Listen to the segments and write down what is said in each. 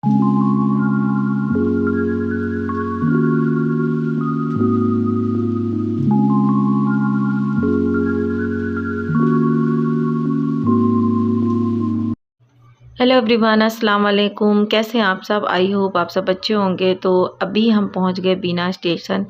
Hello everyone, अस्सलाम वालेकुम। कैसे हैं आप सब? आई होप आप सब अच्छे होंगे। तो अभी हम पहुंच गए बीना स्टेशन,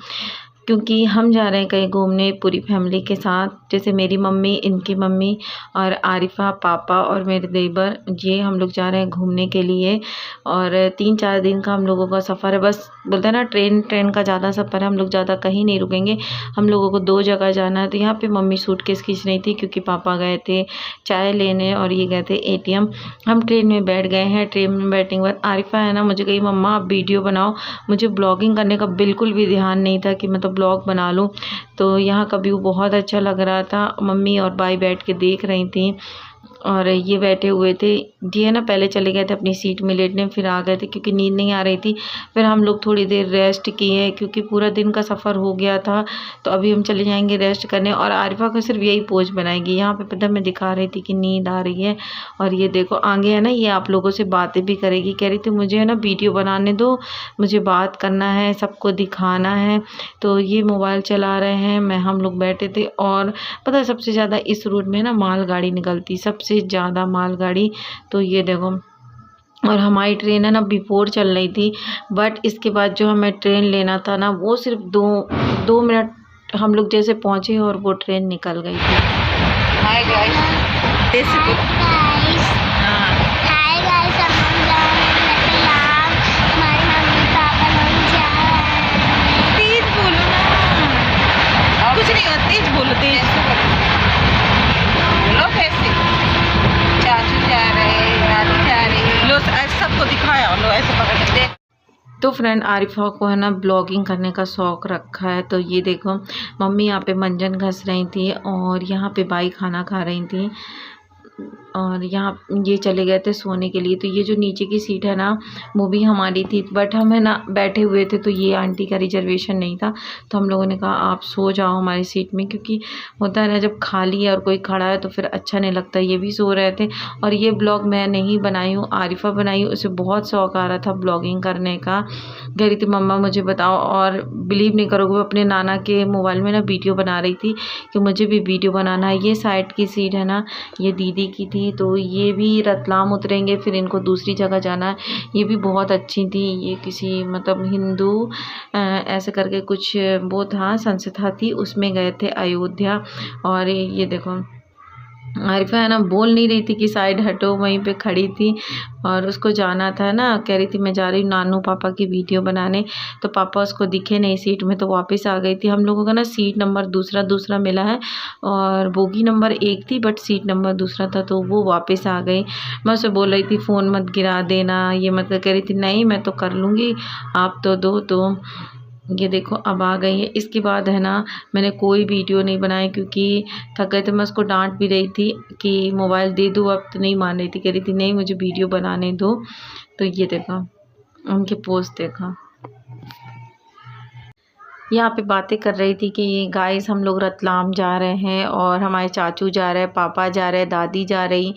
क्योंकि हम जा रहे हैं कहीं घूमने पूरी फैमिली के साथ। जैसे मेरी मम्मी, इनकी मम्मी और आरिफा, पापा और मेरे देवर, ये हम लोग जा रहे हैं घूमने के लिए। और 3-4 दिन का हम लोगों का सफ़र है। बस बोलते हैं ना, ट्रेन का ज़्यादा सफ़र है। हम लोग ज़्यादा कहीं नहीं रुकेंगे। हम लोगों को 2 जगह जाना है। तो यहाँ पे मम्मी सूटकेस खींच रही थी, क्योंकि पापा गए थे चाय लेने और ये गए थे एटीएम। हम ट्रेन में बैठ गए हैं। ट्रेन में बैठने के बाद आरिफा है ना, मुझे कही मम्मा आप वीडियो बनाओ। मुझे ब्लॉगिंग करने का बिल्कुल भी ध्यान नहीं था कि मतलब ब्लॉग बना लूँ। तो यहाँ का व्यू बहुत अच्छा लग रहा था। मम्मी और भाई बैठ के देख रही थी और ये बैठे हुए थे। जी है ना, पहले चले गए थे अपनी सीट में लेटने, फिर आ गए थे क्योंकि नींद नहीं आ रही थी। फिर हम लोग थोड़ी देर रेस्ट किए, क्योंकि पूरा दिन का सफ़र हो गया था। तो अभी हम चले जाएंगे रेस्ट करने। और आरिफा को सिर्फ यही पोज बनाएगी। यहाँ पे पता मैं दिखा रही थी कि नींद आ रही है। और ये देखो आगे है ना, ये आप लोगों से बातें भी करेगी। कह रही थी मुझे है ना वीडियो बनाने दो, मुझे बात करना है, सबको दिखाना है। तो ये मोबाइल चला रहे हैं, हम लोग बैठे थे। और पता है सबसे ज़्यादा इस रूट में ना मालगाड़ी निकलती, सबसे ज़्यादा मालगाड़ी। तो ये देखो, और हमारी ट्रेन है ना बिफोर चल रही थी। बट इसके बाद जो हमें ट्रेन लेना था ना, वो सिर्फ 2 मिनट हम लोग जैसे पहुँचे और वो ट्रेन निकल गई थी। Hi guys. सबको दिखाया लो ऐसे पकड़ के। तो फ्रेंड, आरिफा को है ना ब्लॉगिंग करने का शौक़ रखा है। तो ये देखो, मम्मी यहाँ पे मंजन घस रही थी और यहाँ पे बाई खाना खा रही थी। और यहाँ ये चले गए थे सोने के लिए। तो ये जो नीचे की सीट है ना, वो भी हमारी थी। बट हम है ना बैठे हुए थे, तो ये आंटी का रिजर्वेशन नहीं था। तो हम लोगों ने कहा आप सो जाओ हमारी सीट में, क्योंकि होता है ना जब खाली है और कोई खड़ा है तो फिर अच्छा नहीं लगता। ये भी सो रहे थे। और ये ब्लॉग मैं नहीं बनाई हूँ, आरिफा बनाई हूँ। उसे बहुत शौक़ आ रहा था ब्लॉगिंग करने का। कह रही थी मम्मा मुझे बताओ। और बिलीव नहीं करोगे, वो अपने नाना के मोबाइल में ना वीडियो बना रही थी कि मुझे भी वीडियो बनाना है। ये साइड की सीट है ना, ये दीदी की थी। तो ये भी रतलाम उतरेंगे, फिर इनको दूसरी जगह जाना है। ये भी बहुत अच्छी थी। ये किसी मतलब हिंदू ऐसे करके कुछ वो था, संस्था थी, उसमें गए थे अयोध्या। और ये देखो आरिफा है ना बोल नहीं रही थी कि साइड हटो, वहीं पे खड़ी थी। और उसको जाना था ना, कह रही थी मैं जा रही हूँ नानू पापा की वीडियो बनाने। तो पापा उसको दिखे नहीं सीट में, तो वापस आ गई थी। हम लोगों का ना सीट नंबर दूसरा मिला है और बोगी नंबर 1 थी, बट सीट नंबर दूसरा था, तो वो वापस आ गई। मैं उसे बोल रही थी फ़ोन मत गिरा देना, ये मत। कह रही थी नहीं मैं तो कर लूँगी, आप तो दो। तो ये देखो अब आ गई है। इसके बाद है ना मैंने कोई वीडियो नहीं बनाई, क्योंकि थक गए थे। मैं उसको डांट भी रही थी कि मोबाइल दे दो, अब तो नहीं मान रही थी। कह रही थी नहीं मुझे वीडियो बनाने दो। तो ये देखो उनके पोस्ट देखा। यहाँ पे बातें कर रही थी कि गाइस हम लोग रतलाम जा रहे हैं और हमारे चाचू जा रहे हैं, पापा जा रहे हैं, दादी जा रही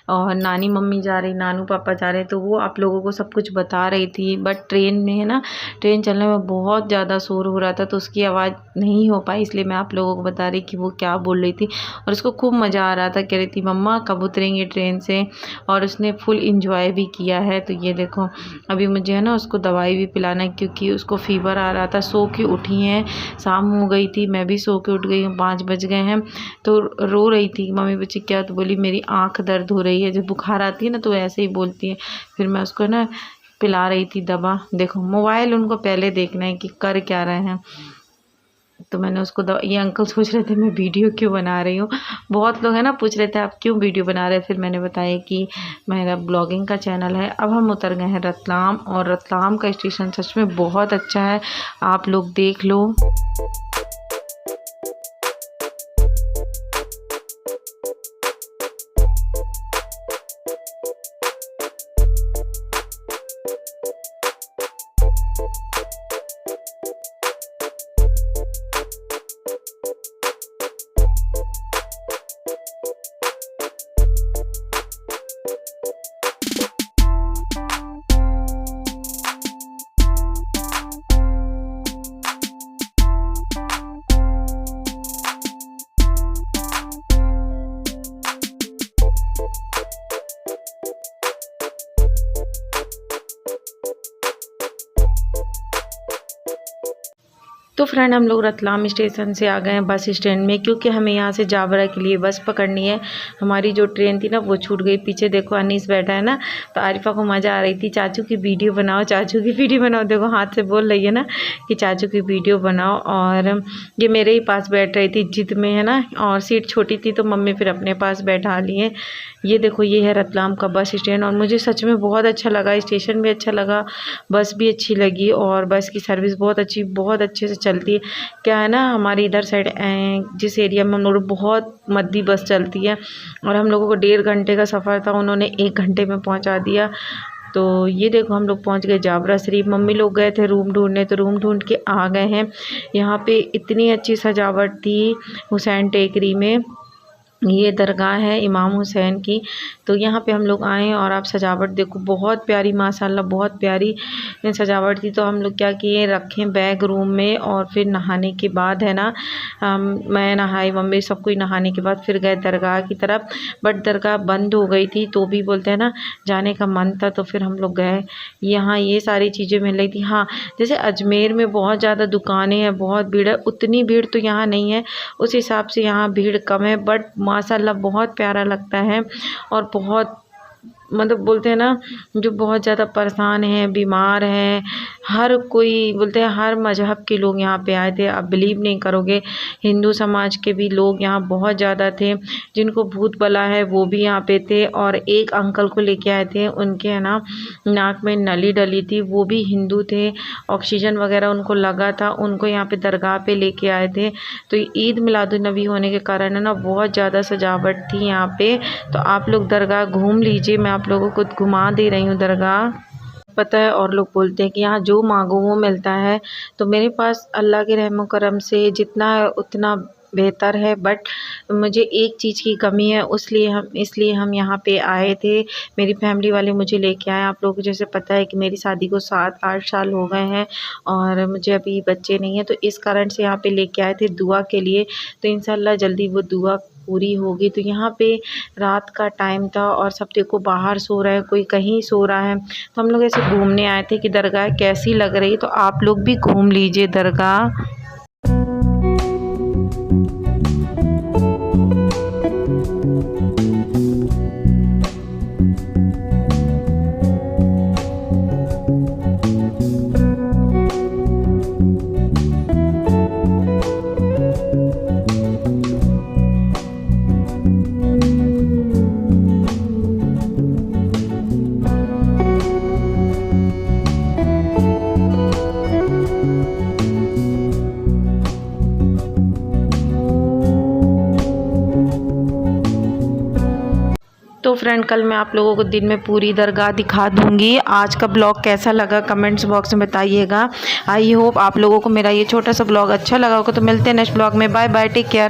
और नानी मम्मी जा रही, नानू पापा जा रहे हैं। तो वो आप लोगों को सब कुछ बता रही थी। बट ट्रेन में है ना, ट्रेन चलने में बहुत ज़्यादा शोर हो रहा था, तो उसकी आवाज़ नहीं हो पाई। इसलिए मैं आप लोगों को बता रही कि वो क्या बोल रही थी। और उसको खूब मज़ा आ रहा था। कह रही थी मम्मा कब उतरेंगे ट्रेन से। और उसने फुल इंजॉय भी किया है। तो ये देखो अभी मुझे है ना उसको दवाई भी पिलाना है, क्योंकि उसको फ़ीवर आ रहा था। सो के उठी हैं, शाम हो गई थी, मैं भी सो के उठ गई हूँ, 5 बज गए हैं। तो रो रही थी मम्मी बच्ची क्या, तो बोली मेरी आँख दर्द हो रही है। जब बुखार आती है ना तो ऐसे ही बोलती है। फिर मैं उसको ना पिला रही थी दवा। देखो मोबाइल उनको पहले देखना है कि कर क्या रहे हैं। तो मैंने उसको दवा, ये अंकल सोच रहे थे मैं वीडियो क्यों बना रही हूँ। बहुत लोग हैं ना पूछ रहे थे आप क्यों वीडियो बना रहे हैं। फिर मैंने बताया कि मेरा ब्लॉगिंग का चैनल है। अब हम उतर गए हैं रतलाम, और रतलाम का स्टेशन सच में बहुत अच्छा है, आप लोग देख लो। तो फ्रेंड हम लोग रतलाम स्टेशन से आ गए हैं बस स्टैंड में, क्योंकि हमें यहाँ से जावरा के लिए बस पकड़नी है। हमारी जो ट्रेन थी ना वो छूट गई। पीछे देखो अनीस बैठा है ना, तो आरिफा को मज़ा आ रही थी, चाचू की वीडियो बनाओ, चाचू की वीडियो बनाओ। देखो हाथ से बोल रही है ना कि चाचू की वीडियो बनाओ। और ये मेरे ही पास बैठ रही थी जिद में, है ना, और सीट छोटी थी तो मम्मी फिर अपने पास बैठा लिए। ये देखो ये है रतलाम का बस स्टैंड, और मुझे सच में बहुत अच्छा लगा। स्टेशन भी अच्छा लगा, बस भी अच्छी लगी, और बस की सर्विस बहुत अच्छी, बहुत अच्छे से चलती है। क्या है ना, हमारी इधर साइड जिस एरिया में हम लोग बहुत मद्दी बस चलती है, और हम लोगों को 1.5 घंटे का सफ़र था, उन्होंने 1 घंटे में पहुंचा दिया। तो ये देखो हम लोग पहुंच गए जाबरा शरीफ। मम्मी लोग गए थे रूम ढूंढने, तो रूम ढूंढ के आ गए हैं। यहाँ पे इतनी अच्छी सजावट थी हुसैन टेकरी में। ये दरगाह है इमाम हुसैन की। तो यहाँ पे हम लोग आए, और आप सजावट देखो, बहुत प्यारी माशाल्लाह, बहुत प्यारी सजावट थी। तो हम लोग क्या किए, रखें बैग रूम में, और फिर नहाने के बाद है ना, मैं नहाई, मम्मी सब कोई नहाने के बाद फिर गए दरगाह की तरफ। बट दरगाह बंद हो गई थी, तो भी बोलते हैं ना जाने का मन था, तो फिर हम लोग गए। यहाँ ये सारी चीज़ें मिल रही थी। हाँ, जैसे अजमेर में बहुत ज़्यादा दुकानें हैं, बहुत भीड़ है, उतनी भीड़ तो यहाँ नहीं है। उस हिसाब से यहाँ भीड़ कम है, बट माशाल्लाह बहुत प्यारा लगता है। और बहुत मतलब बोलते हैं ना, जो बहुत ज़्यादा परेशान हैं, बीमार हैं, हर कोई बोलते हैं, हर मज़हब के लोग यहाँ पे आए थे। आप बिलीव नहीं करोगे, हिंदू समाज के भी लोग यहाँ बहुत ज़्यादा थे। जिनको भूत बला है वो भी यहाँ पे थे, और एक अंकल को लेके आए थे, उनके है ना नाक में नली डली थी, वो भी हिंदू थे, ऑक्सीजन वगैरह उनको लगा था, उनको यहाँ पे दरगाह पे लेके आए थे। तो ईद मिलादुन्नबी होने के कारण है ना बहुत ज़्यादा सजावट थी यहाँ पे। तो आप लोग दरगाह घूम लीजिए, मैं आप लोगों को घुमा दे रही हूँ दरगाह। पता है, और लोग बोलते हैं कि यहाँ जो मांगो वो मिलता है। तो मेरे पास अल्लाह के रहमो करम से जितना है उतना बेहतर है, बट मुझे एक चीज़ की कमी है, इसलिए हम यहाँ पे आए थे। मेरी फैमिली वाले मुझे लेके आए। आप लोगों को जैसे पता है कि मेरी शादी को 7-8 साल हो गए हैं, और मुझे अभी बच्चे नहीं हैं, तो इस कारण से यहाँ पे लेके आए थे दुआ के लिए। तो इंशाल्लाह जल्दी वो दुआ पूरी होगी। तो यहाँ पे रात का टाइम था, और सब देखो बाहर सो रहे हैं, कोई कहीं सो रहा है। तो हम लोग ऐसे घूमने आए थे कि दरगाह कैसी लग रही। तो आप लोग भी घूम लीजिए दरगाह। तो फ्रेंड कल मैं आप लोगों को दिन में पूरी दरगाह दिखा दूंगी। आज का ब्लॉग कैसा लगा कमेंट्स बॉक्स में बताइएगा। आई होप आप लोगों को मेरा ये छोटा सा ब्लॉग अच्छा लगा होगा। तो मिलते हैं नेक्स्ट ब्लॉग में। Bye bye, take care.